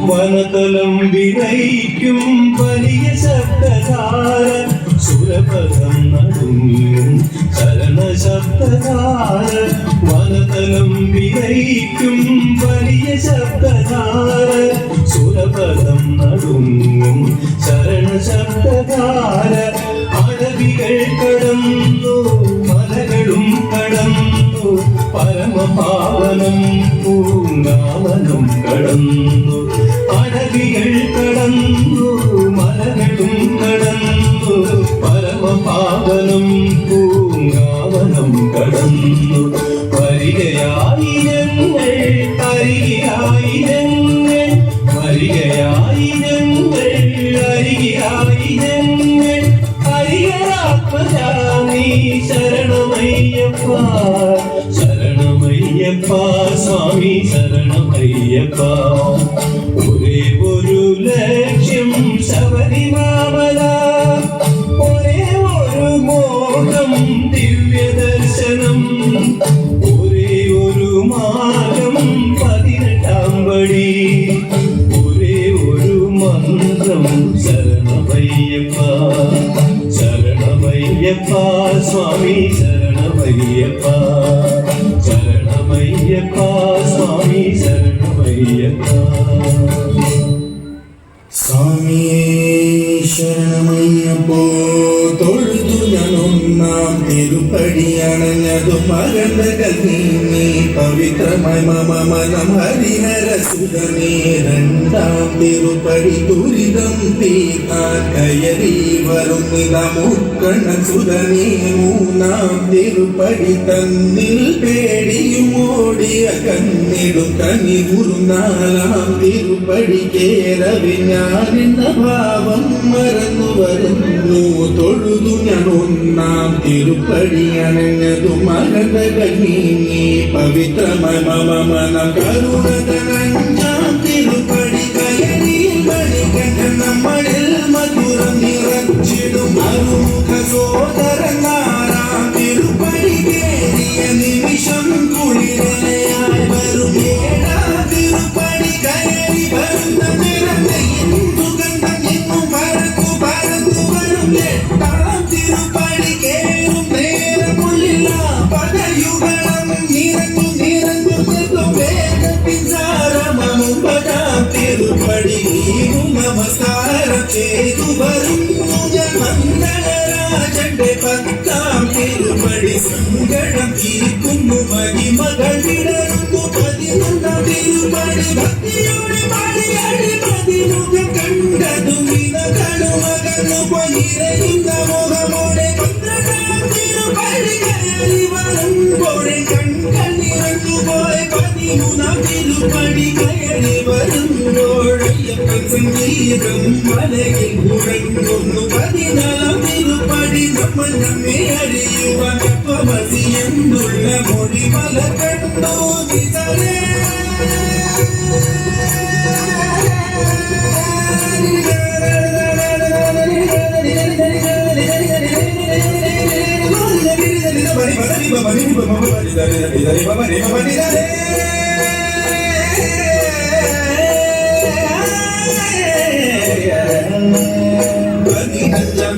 വനതലം വിനയിക്കും വലിയ ശബ്ദധാര സുരപദം നടുങ്ങും ശരണ ശബ്ദധാര വനതലം വിനയിക്കും വലിയ ശബ്ദധാര സുരപദം നടുങ്ങും ശരണ ശബ്ദധാര അടവികൾ കടന്നു മലകളും കടന്നു പരമപാവനം പൂങ്കാവനം കടന്നു അടവികൾ കടന്നു മലകളും കടന്നു പരമപാവനം പൂങ്കാവനം കടന്നു വരികയായി ഞങ്ങൾ അരികയായി ഞങ്ങൾ വരികയായി ഞങ്ങൾ അരികയായി ഞങ്ങൾ ഹരിഹരാത്മജാമി ശരണമയ്യപ്പ ശരണമയ്യപ്പ സ്വാമി ശരണമയ്യപ്പ ഒരേ ഒരു ലക്ഷ്യം ശബരിമല ഒരേ ഒരു മോഹം ദിവ്യദർശനം ഒരേ ഒരു മാർഗം 18 പടി ഒരേ ഒരു മന്ത്രം ശരണമയ്യപ്പ ശരണമയ്യപ്പ സ്വാമി ശരണമയ്യപ്പ ശരണമയ്യപ്പ സ്വാമി ശരണമയ്യപ്പ സ്വാമിയേ ശരണമയ്യപ്പോ തൊഴുതു ഞാൻ ഒന്നാം തിരുപ്പടിയണഞ്ഞതു മകന്തകൾ നീ പവിത്രമായി മമ മനം ഹരിഹരസുതനേ രണ്ടാം തിരുപ്പടി ദുരിതം തീർക്കാൻ കയറി വരുന്നിത മുക്കണ്ണ സുതനേ മൂന്നാം തിരുപ്പടി തന്നിൽ പേടിയും ഓടിയ കണ്ണിടും കനി നാലാം തിരുപ്പടി കേരവി ഞാനെന്ന ഭാവം മറന്നു വരുന്നു തൊഴുതു ഞാൻ ഒന്നാം തിരുപ്പടി അണഞ്ഞതു മകന്തകൾ നീങ്ങി പവിത്രമായ മമ മനം കരുണതനഞ്ചാം തിരുപ്പടി കയറി മണികണ്ഠ നമ്മളിൽ മധുരം നിറച്ചിടും അരുമുഖ സോദരൻ നാലാം തിരുപ്പടി കേറിയ നിമിഷം കുളിരലയായി വരും ഏഴാം തിരുപ്പടി കയറി വരുന്ന നിറഞ്ഞ സുഗന്ധം എങ്ങും പരന്നു പരന്നു വരും എട്ടാം തിരുപ്പടി കേറും നേരമുള്ളില്ല പദയുഗളം നിറഞ്ഞു നിറഞ്ഞു നിന്നു വേദത്തിൻ സാരമമും പതാം തിരുപ്പടി വീണു നമസ്കാരം ചെയ്തു വരുന്നു മണ്ഡലരാജന്റെ 10-ാം തിരുപ്പടി സങ്കടം തീർക്കുന്നു മഹിമകൾ വിടരുന്നു 11-ാം തിരുപ്പടി ഭക്തിയോടെ പാടിയാടി പ്രതിമുഖം കണ്ടതു വിനകളും അകന്നു പൊലിരയുന്ന മുഖമോടെ 12-ാം തിരുപ്പടി കയറി വരുമ്പോഴെ കൺകൾ നിറഞ്ഞു പോയ 13-ാം തിരുപ്പടി കയറി വരുമ്പോഴയ്യപ്പൻ സംഗീതം മലയിൽ മുഴങ്ങുന്നു 14-ാം തിരുപ്പടി നമ്മൾ നമ്മെ അറിയുവാൻ തത്വമസി എന്നുള്ള മൊഴിമല കണ്ടോ നിതരേ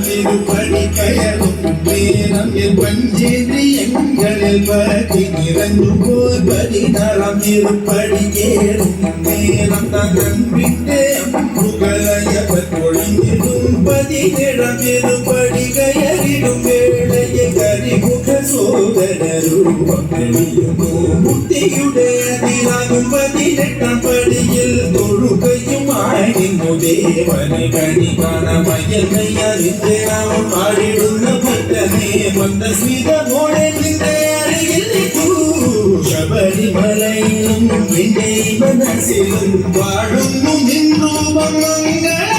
തിരുപ്പടി കയറും നേരം പഞ്ചേന്ദ്രിയങ്ങളിൽ പതി നിറഞ്ഞു പോയി 14-ാം തിരുപ്പടി കേറും നേരം തകമ്പിന്റെ അമ്പുകളയവൻ പൊഴിഞ്ഞിടും 17-ാം തിരുപ്പടി കയറിടും വേളയെ കരിമുഖ സോദരൂപം തെളിയുന്നു ബുദ്ധിയുടെ അതിലാകും 18-ാം പടിയിൽ തൊഴുകയുമായി നിന്നു ദേവനെ കണി കാണമയൽ കയ്യാറിന്റെ നാമം പാടിടുന്ന ഭക്തനെ മന്ദസ്മിതമോടെ നിന്റെ അരികിൽ നിൽക്കൂ ശബരിമലയിലും എന്റെ മനസ്സിലും വാഴുന്നു നിന്നു മംഗള